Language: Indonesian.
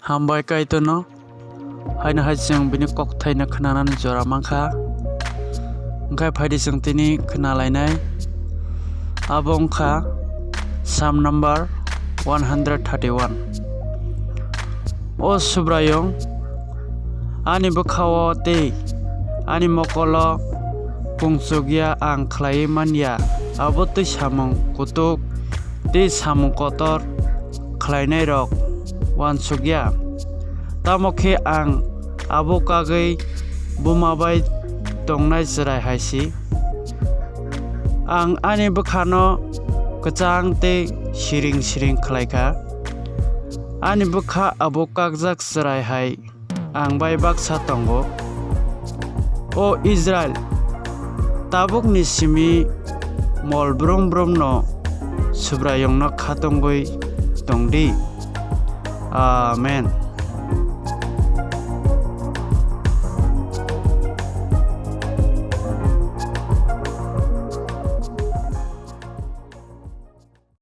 Hambai kaitono haina hajjang bini kokthaina khananan jora mangkha angkai phaidi jeng tini khnalainai abo ongkha Psalm number 131 O subrayong ani bukhao te ani mokolo pungsugya ang khlai manya abo tui samung kutuk te samung kotor khlainai rok wansugya tamokhe ang abo kagai bumabai tongnai jirai haisi ang ani bukhano kachang te siring siring khlaika ani bukha abo kakjak jirai hai ang bai baksa tongo O Israel tabuk ni simi mol brom brom no subrayong no khatongoi tongdi Amen.